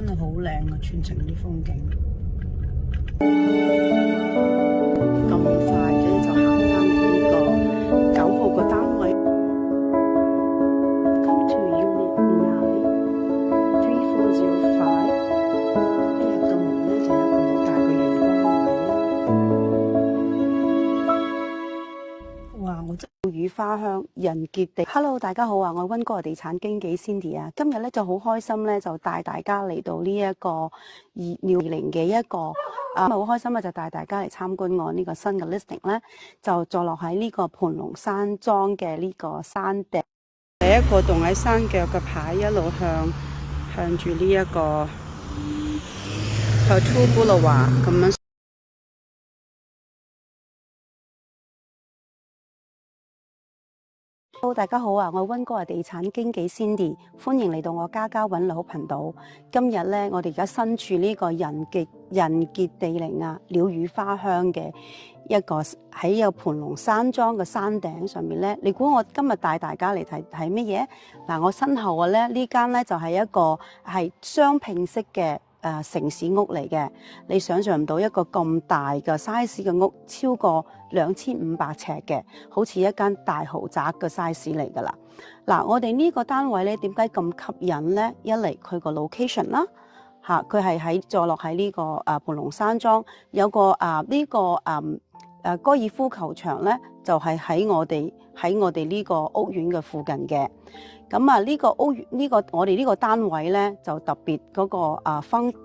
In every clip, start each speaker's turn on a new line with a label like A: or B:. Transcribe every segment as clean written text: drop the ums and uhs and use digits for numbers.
A: 真係好靚啊！全程啲風景咁快嘅就行翻嚟呢個9號個單位。Come to Unit 9 3405。一入到門咧就有一個好大嘅陽光位。哇！我真〜雨花香人傑地 ，Hello 大家好啊！我係溫哥華地產經紀 Cindy 啊，今日咧就好開心咧，就帶大家嚟到呢一個2020嘅一個好開心啊！就帶大家嚟參觀我呢個新嘅 listing 咧，就坐落喺呢個盤龍山莊嘅呢個山頂，第一個棟喺山腳嘅牌一路向住呢一個 Plateau Golf 咁樣。Hello 大家好啊！我係溫哥華地產經紀 Cindy， 歡迎嚟到我家家揾樓頻道。今日咧，我哋而家身處呢個人傑地靈啊，鳥語花香嘅一個喺一個盤龍山莊嘅山頂上面咧。你估我今日帶大家嚟睇乜嘢？嗱，我身後嘅咧呢間咧就係一個係雙拼式嘅。城市屋嚟嘅，你想象唔到一個咁大嘅 size 嘅屋，超過2500尺嘅，好似一間大豪宅嘅 size 嚟㗎啦。嗱，我哋呢個單位咧點解咁吸引咧？一嚟佢個 location 啦，佢係坐落喺呢個盤龍山莊，有個高爾夫球場咧，就係喺我哋呢個屋苑嘅附近嘅。咁啊，我哋呢個單位咧就特別嗰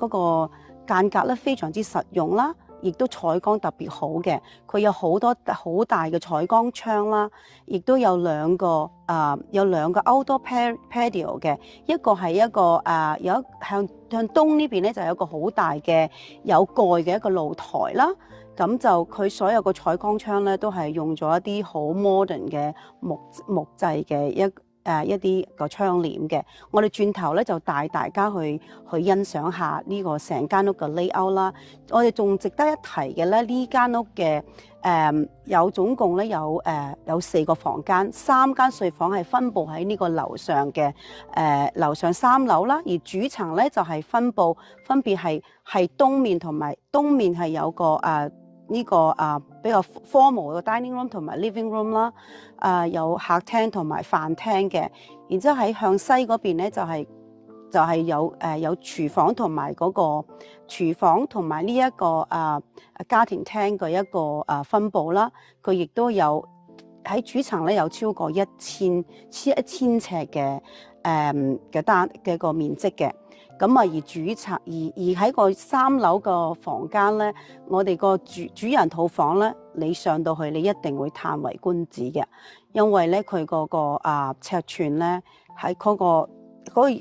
A: 個間隔咧非常之實用啦，亦都採光特別好嘅。佢有好多好大嘅採光窗啦，亦都有兩個 outdoor patio 嘅，一個係一個有向東呢邊咧就有一個好大嘅有蓋嘅一個露台啦。咁就佢所有個採光窗咧都係用咗一啲好 modern 嘅木製嘅一啲個窗簾嘅。我哋轉頭咧就帶大家去欣賞下呢個成間屋嘅 layout 啦。我哋仲值得一提嘅咧，呢間屋嘅總共咧有4個房間，3間睡房係分佈喺呢個樓上嘅樓上3樓啦，而主層咧就係分別係東面同埋東面係有個比較 formal 嘅 dining room 同埋 living room 啦，有客廳同埋飯廳嘅，然之後喺向西嗰邊咧就係有廚房同埋嗰個廚房同埋呢一個家庭廳嘅一個分佈啦，佢亦都有喺主層咧有超過1000尺嘅嘅個面積嘅。咁啊，而主層而喺個3樓個房間咧，我哋個主人套房咧，你上到去你一定會歎為觀止嘅，因為咧佢嗰個尺寸咧喺嗰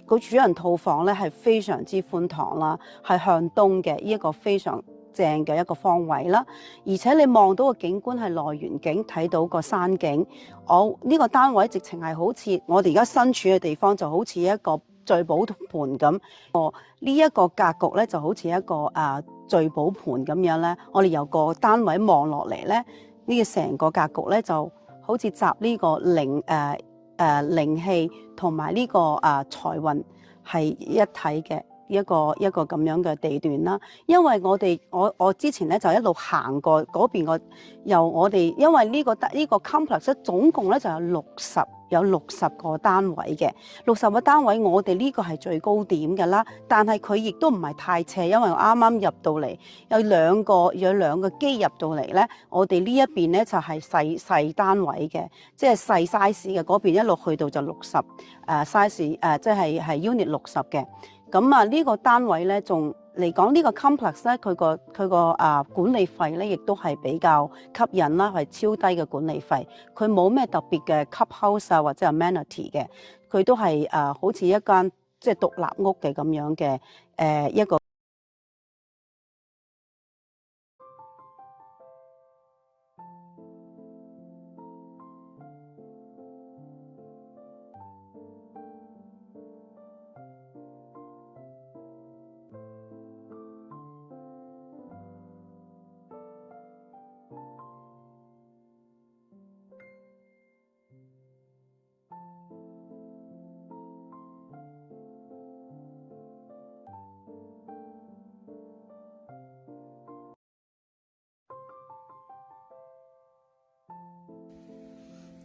A: 個主人套房咧係非常之寬敞啦，係向東嘅呢一個非常正嘅一個方位啦，而且你望到個景觀係內園景，睇到個山景。我呢個單位直情係好似我哋而家身處嘅地方，就好似一個聚寶盆咁，呢一個格局咧就好似一個聚寶盆咁樣咧。我哋由個單位望落嚟咧，呢個成個格局咧就好似集呢個靈氣同埋呢個財運係一體嘅一個咁樣嘅地段啦。因為我之前咧就一路行過嗰邊因為呢個 complex 總共咧就有60個單位嘅，60個單位我哋呢個係最高點嘅啦，但係佢亦都唔係太斜，因為我啱啱入到嚟有兩個機入到嚟咧，我哋呢一邊咧就係細單位嘅，即係細 size 嘅，嗰邊一路去到就60size 即係unit 60嘅。咁啊呢個單位咧仲嚟講呢個 complex 咧，佢個管理費咧亦都係比較吸引啦，係超低嘅管理費，佢冇咩特別嘅 clubhouse 啊或者 amenity 嘅，佢都係好似一間即係獨立屋嘅咁樣嘅一個。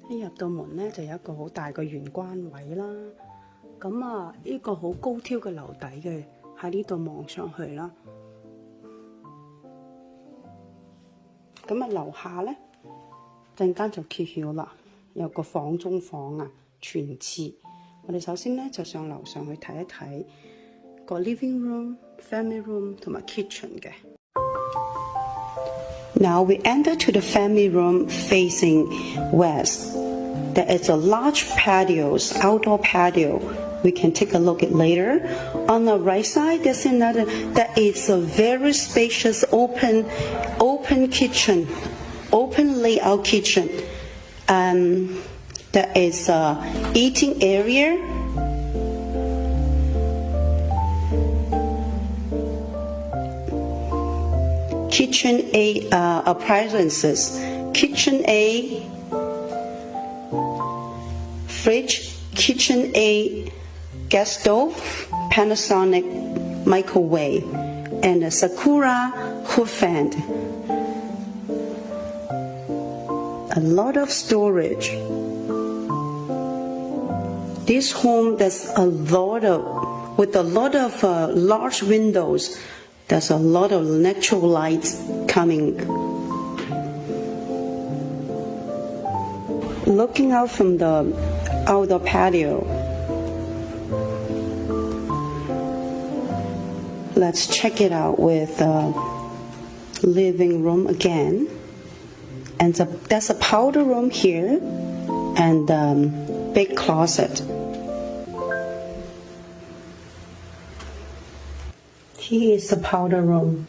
A: 一入到門咧，就有一個好大嘅玄關位啦。咁啊，呢個好高挑嘅樓底嘅，喺呢度望上去啦。咁啊，樓下咧陣間就揭曉啦，有個房中房啊，全廁。我哋首先咧就上樓上去睇一睇個 living room、family room 同埋 kitchen 嘅。Now we enter to the family room facing west. There is a large outdoor patio. We can take a look at later. On the right side, there's another. That is a very spacious, open kitchen, open layout kitchen. There is a eating area. Kitchen A appliances. Kitchen A. Fridge. Kitchen A. Gas stove. Panasonic microwave. And a Sakura hood fan. A lot of storage. This home with a lot of large windows. There's a lot of natural lights coming. Looking out from the outdoor patio, let's check it out with the living room again. And there's a powder room here and big closet. Here is the powder room.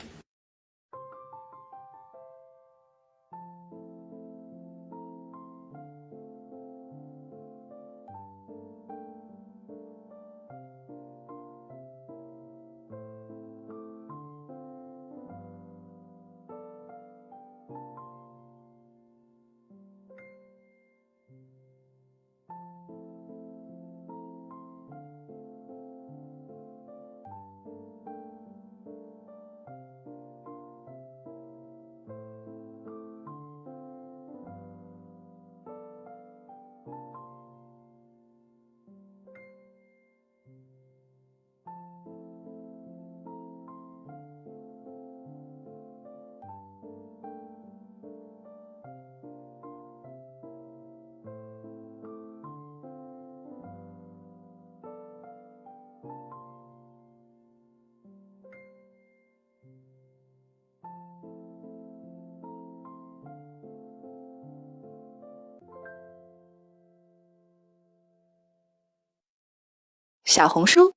B: 小红书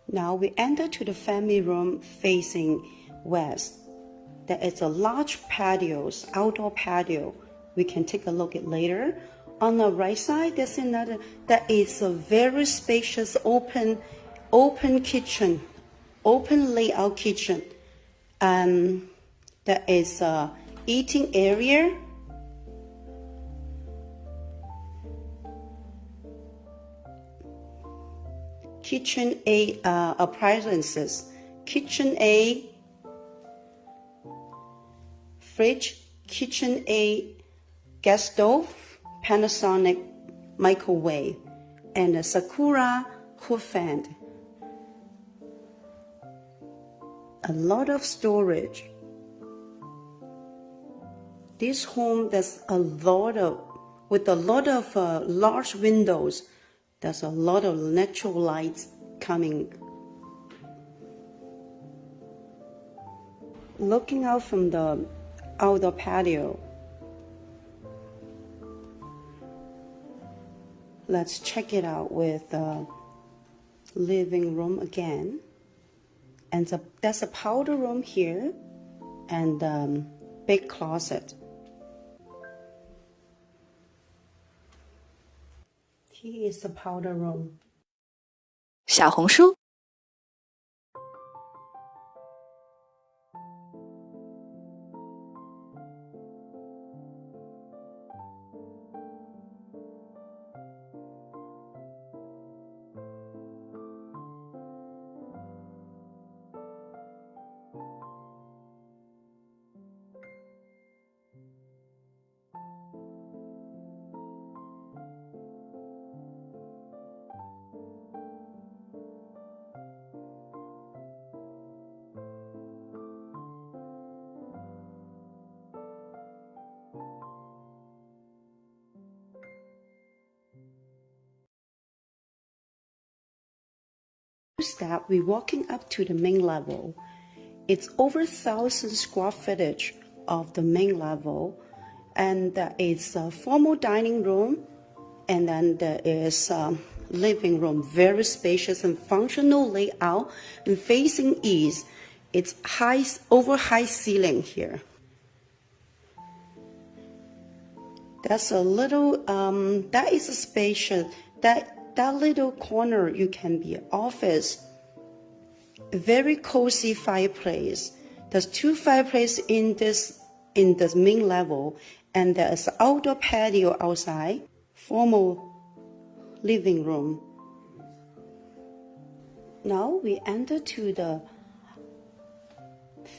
A: Now we enter to the family room facing west. There is a large outdoor patio. We can take a look at later. On the right side, there's another. That is a very spacious, open kitchen, open layout kitchen. There is a eating area. Kitchen A appliances. Kitchen A. Fridge. Kitchen A. Gas stove. Panasonic microwave. And a Sakura hood fan. A lot of storage. This home with a lot of large windows. There's a lot of natural lights coming. Looking out from the outdoor patio, let's check it out with the living room again. And there's a powder room here and big closet. Here is the powder room.
B: 小红书
A: Step, we're walking up to the main level. It's over 1,000 square footage of the main level, and it's a formal dining room, and then there is a living room, very spacious and functional layout, and facing east. It's over high ceiling here. That's a little, that is a spacious, that little corner, you can be an office. A very cozy fireplace. There's 2 fireplaces in this main level, and there's an outdoor patio outside, formal living room. Now we enter to the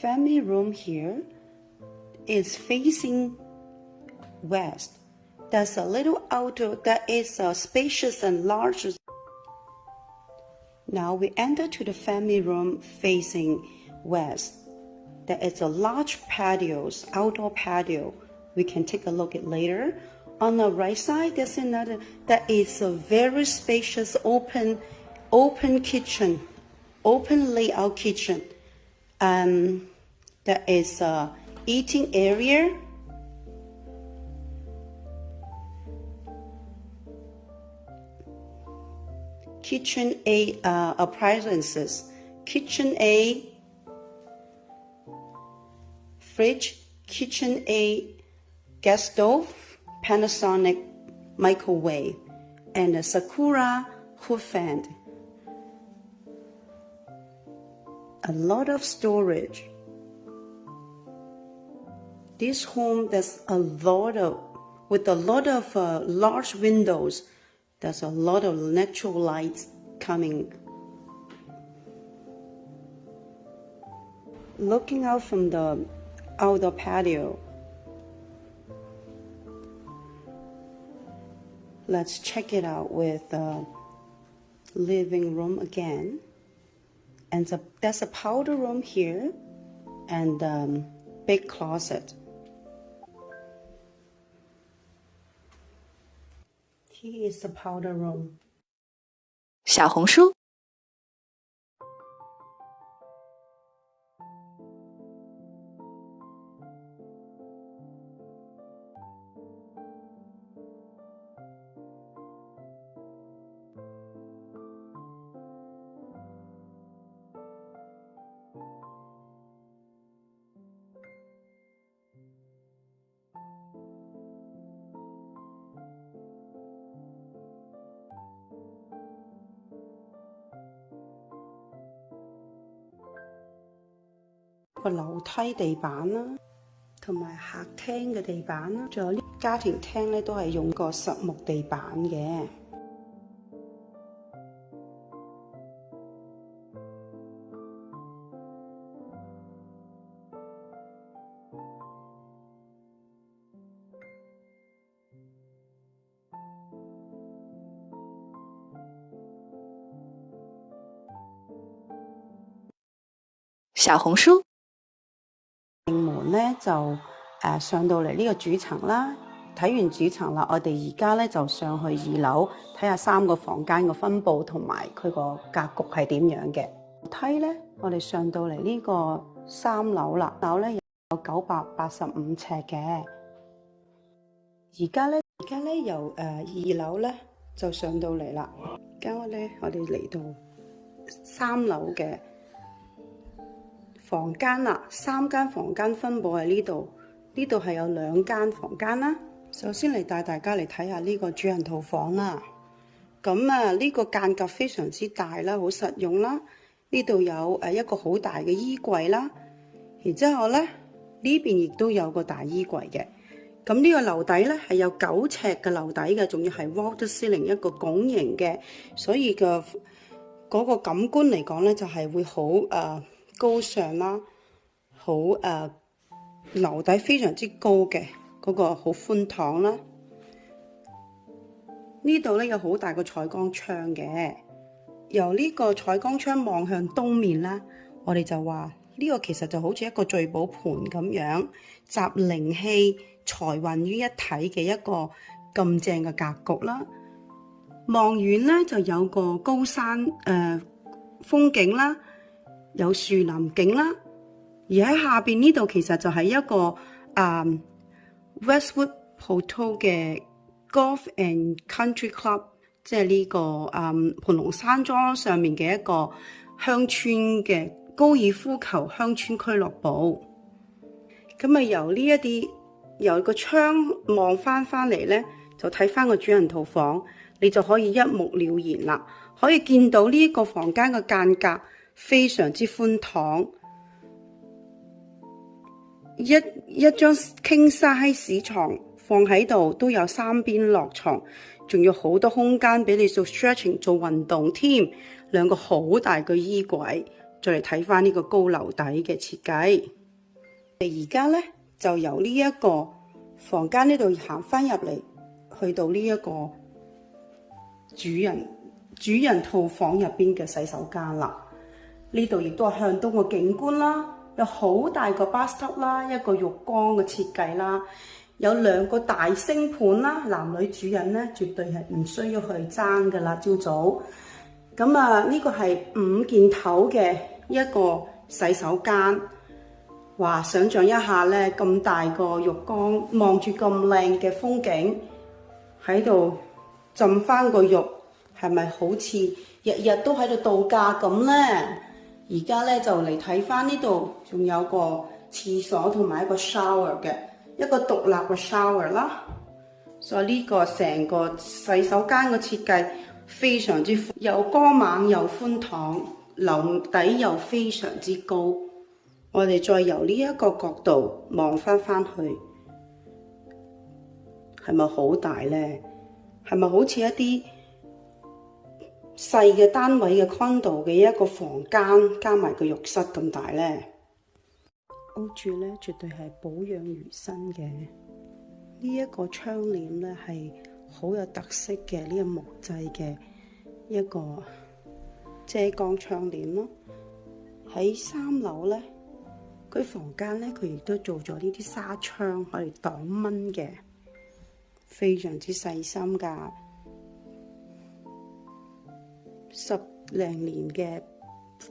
A: family room here. It's facing west. There's a little outdoor that is spacious and large. Now we enter to the family room facing west. There is a large patios, outdoor patio. We can take a look at later. On the right side, there's another, that is a very spacious open kitchen, open layout kitchen. There is a eating area. Kitchen A appliances, Kitchen A fridge, Kitchen A gas stove, Panasonic microwave, and a Sakura hood fan. A lot of storage. This home, there's a lot of, with a lot of large windows. There's a lot of natural lights coming. Looking out from the outdoor patio, let's check it out with the living room again. And there's a powder room here and big closet. Here is the powder room.
B: 小红书，
A: 個樓梯地板啦，同埋客廳嘅地板啦，仲有呢家庭廳咧都係用個實木地板嘅。
B: 小紅書。
A: 門咧就上到嚟呢個主層啦，睇完主層啦，我哋而家咧就上去2樓睇下3個房間嘅分佈同埋佢個格局係點樣嘅。梯咧，我哋上到嚟呢個3樓啦，樓咧有985尺嘅。而家咧由2樓咧就上到嚟啦，而家咧我哋嚟到3樓嘅房間啦，3間房間分佈喺呢度，呢度係有2間房間啦。首先嚟帶大家嚟睇下呢個主人套房啦。咁呢個間隔非常之大啦，好實用啦。呢度有一個好大嘅衣櫃啦，然之後咧呢邊亦都有個大衣櫃嘅。咁呢個樓底咧係有9尺嘅樓底嘅，仲要係 vaulted ceiling 一個拱形嘅，所以嗰個感官嚟講咧就係會好高尚啦，好樓底非常之高嘅，嗰個好寬敞啦。呢度咧有好大個採光窗嘅，由呢個採光窗望向東面啦，我哋就話呢個其實就好似一個聚寶盆咁樣，集靈氣財運於一體嘅一個咁正嘅格局啦。望遠咧就有個高山風景啦，有樹林景啦。而喺下邊呢度其實就係一個Westwood Plateau 嘅 Golf and Country Club， 即係呢個盤龍山莊上面嘅一個鄉村嘅高爾夫球鄉村俱樂部。咁由個窗望翻嚟咧，就睇翻個主人套房，你就可以一目了然啦。可以見到呢個房間嘅間隔非常之寬敞，一張 king size 床放喺度都有三邊落床，仲有好多空間俾你做 stretching 做運動添。兩個好大嘅衣櫃，再嚟睇翻呢個高樓底嘅設計。而家咧就由呢一個房間呢度行翻入嚟，去到呢一個主人套房入邊嘅洗手間啦。呢度亦都係向東嘅景觀啦，有好大個 bathtub 啦，一個浴缸嘅設計啦，有兩個大星盤啦，男女主人咧絕對係唔需要去爭噶啦。朝早咁呢個係5件頭嘅一個洗手間。哇！想像一下咧，咁大個浴缸，望住咁靚嘅風景，喺度浸翻個浴，係咪好似日日都喺度度假咁呢？而家咧就嚟睇翻呢度，仲有個廁所同埋一個 shower 嘅一個獨立嘅 shower 啦。所以呢個成個洗手間嘅設計非常之又光猛又寬敞，樓底又非常之高。我哋再由呢一個角度望翻去，係咪好大呢？係咪好似一啲細嘅單位嘅 condo 嘅一個房間加埋個浴室咁大呢？屋主咧絕對係保養如新嘅。呢一個窗簾咧係好有特色嘅，呢個木製嘅一個遮光窗簾咯。喺3樓咧，佢房間咧佢亦都做咗呢啲紗窗，可以擋蚊嘅，非常之細心㗎。10零年嘅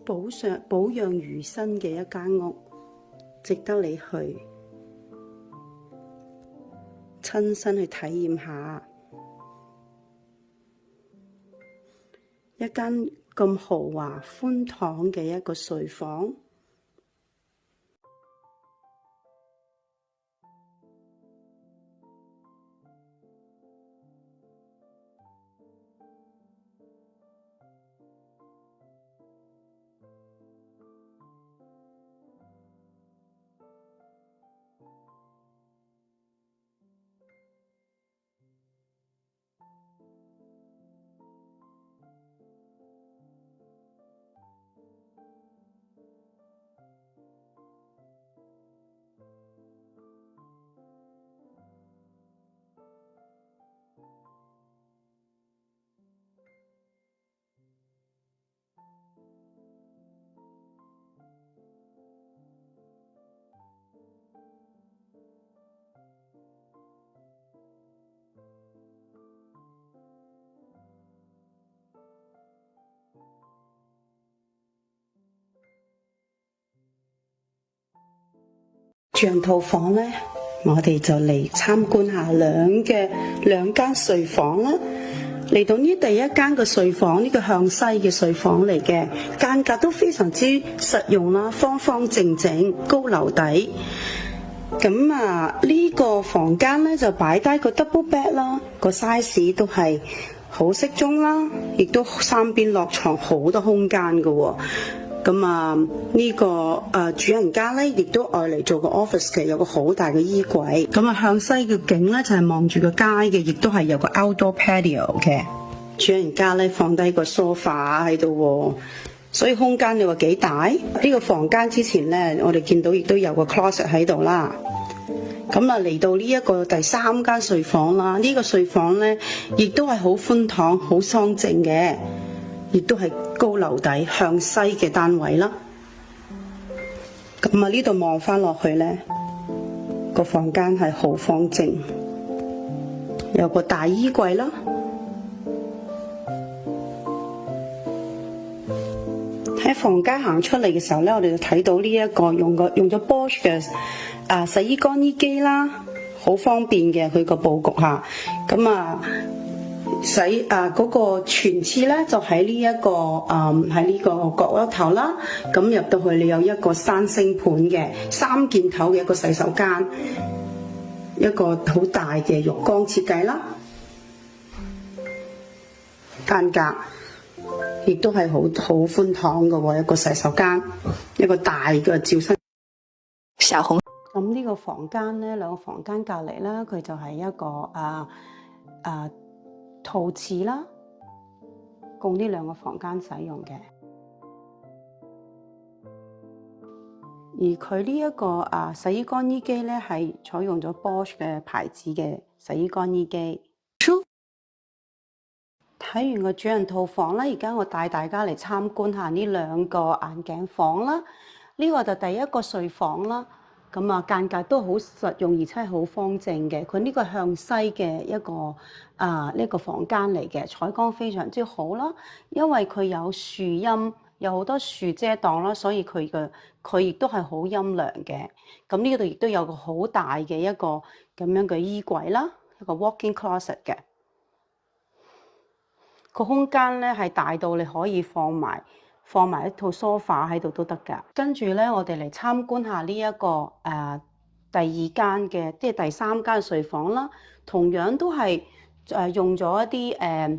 A: 保養如新嘅一間屋，值得你去親身去體驗下。一間咁豪華寬敞嘅一個睡房。主人套房呢，我哋就嚟參觀下兩間睡房啦。嚟到呢第一間嘅睡房，呢個向西嘅睡房嚟嘅，間隔都非常之實用啦，方方正正，高樓底。咁呢個房間呢，就擺低個 double bed 啦，個 size 都係好適中啦，亦都三邊落床，好多空間㗎喎。咁呢個主人家咧，亦都愛嚟做個 office 嘅，有個好大嘅衣櫃。咁向西嘅景咧就係望住個街嘅，亦都係有個 outdoor patio 嘅。主人家咧放低個 sofa 喺度，所以空間你話幾大？呢個房間之前咧，我哋見到亦都有個 closet 喺度啦。咁嚟到呢一個第3間睡房啦，呢個睡房咧亦都係好寬敞、好乾淨嘅。亦都係高樓底向西嘅單位啦。咁呢度望翻落去呢，個房間係好方正，有個大衣櫃啦。喺房間行出嚟嘅時候咧，我哋就睇到呢一個用咗 Bosch 嘅洗衣乾衣機啦，好方便嘅佢個佈局嚇。咁嗰個全廁咧就喺呢個角落頭啦。咁入到去你有一個山星盤嘅3件頭嘅一個洗手間，一個好大嘅浴缸設計啦，間隔。亦都係好寬敞嘅喎，一個洗手間，一個大嘅照身。
B: 小紅
A: 咁呢個房間咧，兩個房間隔離啦，佢就係一個套廁啦，供呢兩個房間使用嘅。而佢呢一個洗衣乾衣機咧，係採用咗 Bosch 嘅牌子嘅洗衣乾衣機。睇完個主人套房啦，而家我帶大家嚟參觀下呢兩個眼鏡房啦。呢個就第一個睡房啦，咁間隔都好實用，而且係好方正嘅。佢呢個向西嘅一個呢個房間嚟嘅，採光非常之好啦。因為佢有樹蔭，有好多樹遮擋啦，所以佢亦都係好陰涼嘅。咁呢度亦都有個好大嘅一個咁樣嘅衣櫃啦，一個 walk-in closet 嘅。個空間咧係大到你可以放埋一套 sofa 喺度都得㗎。跟住咧，我哋嚟參觀下呢一個第二間嘅，即係第三間睡房啦。同樣都係用咗一啲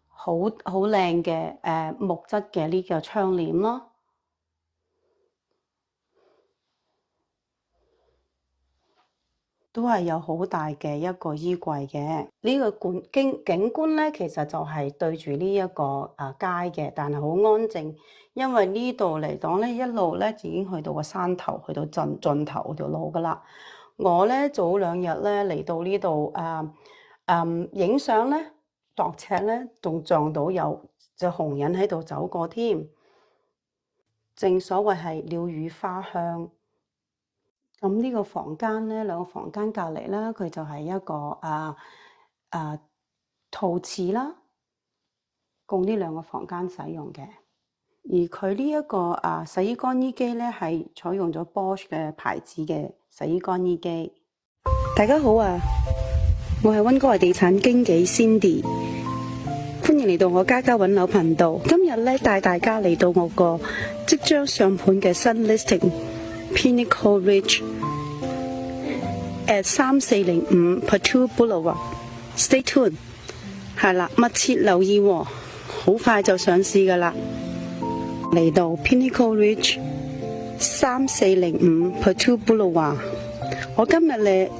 A: 好靚嘅木質嘅呢個窗簾咯。都係有好大嘅一個衣櫃嘅，呢個景觀咧，其實就係對住呢一個街嘅，但係好安靜，因為呢度嚟講咧，一路咧已經去到個山頭，去到盡頭條路噶啦。我咧早2日咧嚟到呢度影相咧，度尺咧，仲撞到有隻紅人喺度走過添。正所謂係鳥語花香。咁呢個房間咧，兩個房間隔離啦，佢就係一個套廁啦，供呢兩個房間使用嘅。而佢呢一個洗衣乾衣機咧，係採用咗 Bosch 嘅牌子嘅洗衣乾衣機。大家好啊，我係溫哥華地產經紀 Cindy， 歡迎嚟到我家家揾樓頻道。今日咧帶大家嚟到我個即將上盤嘅新 listing。Pinnacle Ridge at 3405 Plateau Boulevard。Stay tuned， 係啦，密切留意喎，好快就上市噶啦。嚟到 Pinnacle Ridge 3405 Plateau Boulevard， 我今日咧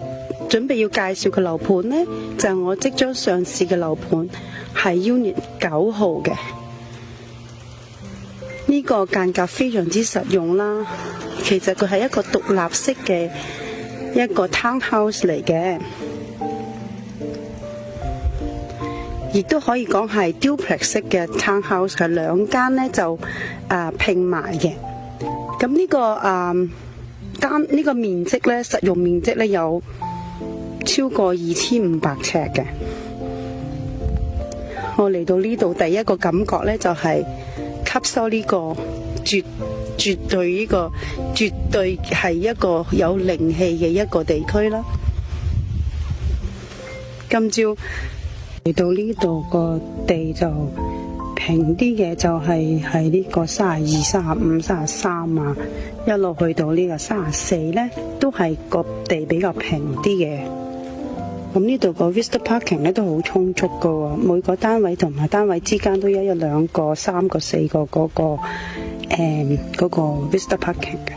A: 準備要介紹嘅樓盤呢，就係我即將上市嘅樓盤，係 Unit 9號嘅。呢個間隔非常之實用啦。其實佢係一個獨立式嘅一個 townhouse 嚟嘅，亦都可以講係 duplex 式嘅 townhouse， 係2間咧就拼埋嘅。咁呢個面積咧，實用面積咧有超過2500尺嘅。我嚟到呢度第一個感覺咧就係吸收呢個絕對係一個有靈氣嘅一個地區啦。今朝嚟到呢度個地就平啲嘅，就係喺呢個32、35、33啊，一路去到呢個34咧，都係個地比較平啲嘅。咁呢度個 Vista Parking 咧都好充足噶喎，每個單位同埋單位之間都有1、2個、3個、4個嗰個 Vista Parking 嘅。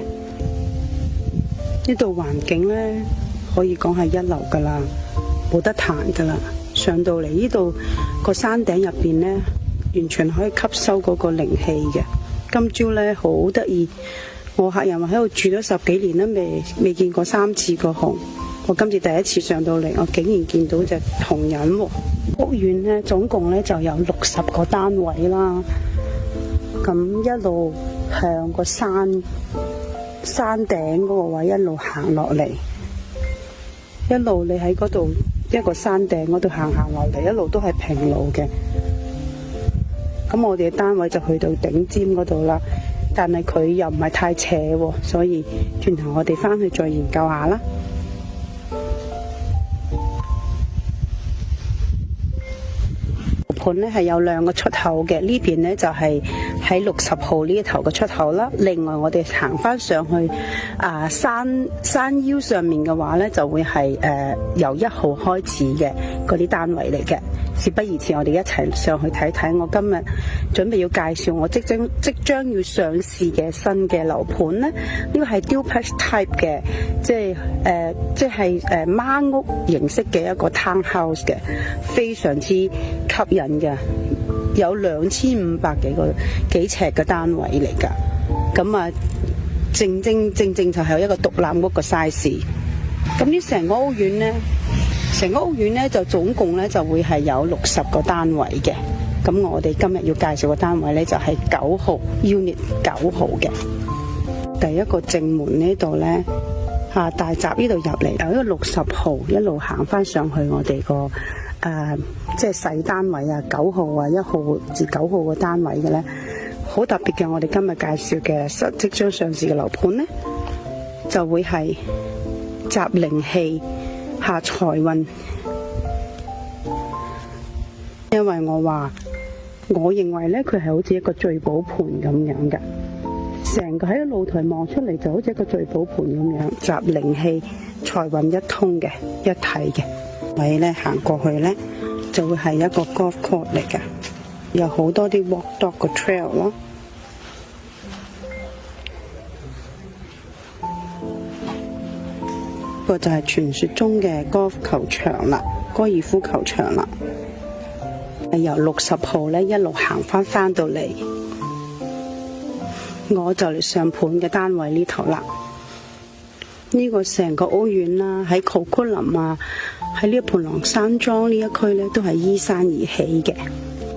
A: 呢度環境咧可以講係一流噶啦，冇得彈噶啦。上到嚟呢度個山頂入邊咧，完全可以吸收嗰個靈氣嘅。今朝咧好得意，我客人話喺度住咗10幾年啦，未見過3次個熊。我今次第一次上到嚟，我竟然見到隻紅人喎。屋苑咧總共咧就有60個單位啦，咁一路向個山頂嗰個位一路行落嚟，一路你喺嗰度一個山頂嗰度行落嚟，一路都係平路嘅。咁我哋嘅單位就去到頂尖嗰度啦，但係佢又唔係太斜喎，所以轉頭我哋翻去再研究下啦。盤咧係有2個出口嘅，呢邊咧就係喺60號呢一頭嘅出口啦。另外我哋行翻上去山腰上面嘅話咧，就會係由1號開始嘅嗰啲單位嚟嘅。事不宜遲，我哋一齊上去睇睇。我今日準備要介紹我即將要上市嘅新嘅樓盤咧。呢個係 duplex type 嘅，即係孖屋形式嘅一個 townhouse 嘅，非常之吸引嘅，有2500幾尺嘅單位嚟㗎。咁啊，正就係一個獨立屋個 size。咁呢成個屋苑呢，就總共呢就會係有60個單位嘅。咁我哋今日要介紹嘅單位呢，就係9號 Unit 9號嘅。第一個正門呢度呢，大閘呢度入嚟有一個60號，一路行翻上去我哋個即係細單位啊，9號啊，1號至9號嘅單位嘅呢，好特別嘅。我哋今日介紹嘅即將上市嘅樓盤呢，就會係集靈氣下財運。因為我認為呢，佢係好似一個聚寶盤咁樣嘅，成個喺露台望出嚟就好似一個聚寶盤咁樣，集靈氣財運一通嘅一體嘅。位呢行過去呢，就會係一個 golf course 嚟嘅，有好多啲 walk dog 嘅 trail 咯。呢個就係傳說中嘅 golf 球場啦，高爾夫球場啦。由60號呢一路行翻到嚟，我就嚟上盤嘅單位呢頭啦。呢個成個屋苑啦，喺考古林啊，喺呢一盤龍山莊呢一區呢，都係依山而起嘅。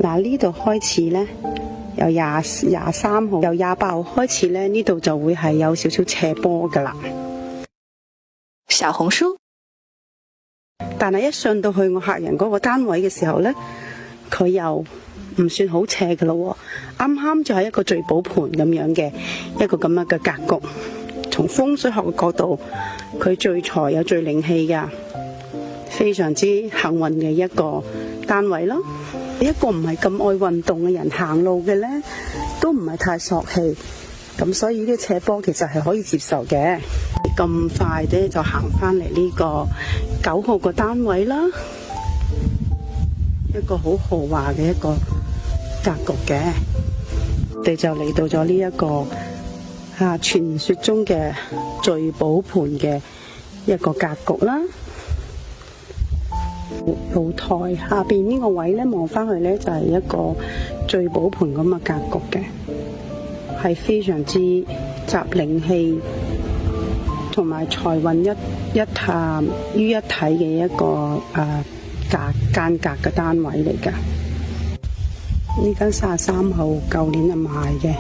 A: 嗱，呢度開始呢，由23號，由28號開始呢，呢度就會係有少少斜坡噶啦。
B: 小紅書，
A: 但係一上到去我客人嗰個單位嘅時候呢，佢又唔算好斜噶咯，啱啱就係一個聚寶盤咁樣嘅一個咁樣嘅格局。從風水學嘅角度，佢聚財有聚靈氣噶，非常之幸運嘅一個單位咯。一個唔係咁愛運動嘅人行路嘅呢，都唔係太索氣，咁所以呢啲斜坡其實係可以接受嘅。咁快呢，就行翻嚟呢個9號個單位啦，一個好豪華嘅一個格局嘅。我哋就嚟到咗呢一個傳說中嘅聚寶盤嘅一個格局啦。露台下邊呢個位呢，望翻去呢，就係一個聚寶盤咁嘅格局嘅，係非常之集靈氣同埋財運一於一體嘅一個間隔嘅單位嚟噶。呢間33號舊年就賣嘅，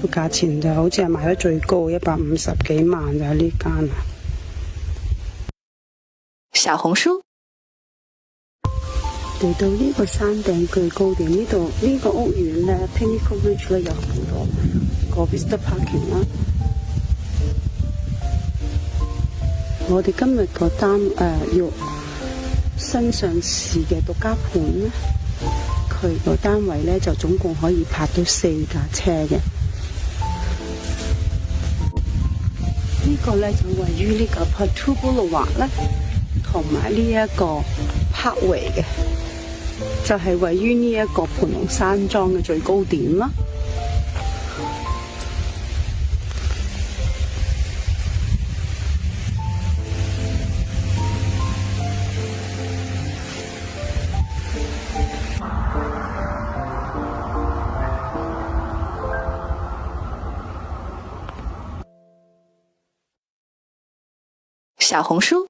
A: 個價錢就好似係賣得最高150幾萬就係呢間。
B: 小紅書，
A: 嚟到呢個山頂最高點，呢度呢個屋苑呢 Pinnacle Ridge 咧有好多個 visitor parking 啦。我哋今日個要新上市嘅獨家盤呢，佢個單位呢就總共可以泊到4架車嘅。呢個呢就位於呢個 Plateau Golf 咧，同埋呢一個 Parkway 嘅，就係位於呢一個盤龍山莊嘅最高點啦。
B: 小紅書，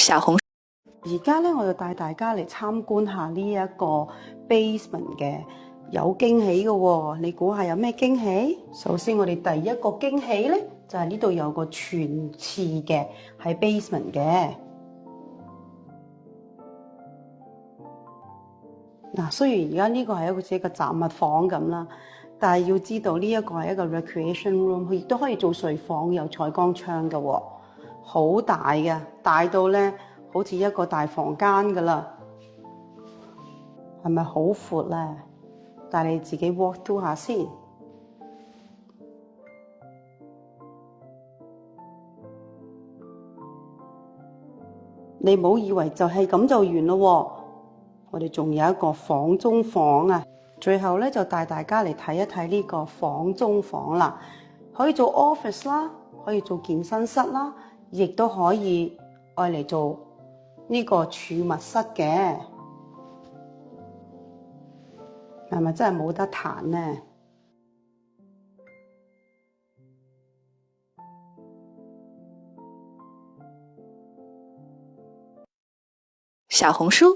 B: 小紅
A: 而家咧，我就帶大家嚟參觀下呢一個 basement 嘅，有驚喜嘅喎。你估下有咩驚喜？首先我哋第一個驚喜咧，就係呢度有個全廁嘅喺 basement 嘅。嗱，雖然而家呢個係好似一個雜物房咁啦，但係要知道呢一個係一個 recreation room， 佢亦都可以做睡房，有採光窗嘅喎，好大嘅，大到咧〜好似一個大房間噶啦，係咪好闊咧？帶你自己 walk through 下先。你唔好以為就係咁就完咯喎，我哋仲有一個房中房啊！最後咧就帶大家嚟睇一睇呢個房中房啦，可以做 office 啦，可以做健身室啦，亦都可以愛嚟做呢個儲物室嘅，係咪真係冇得彈呢？
B: 小紅書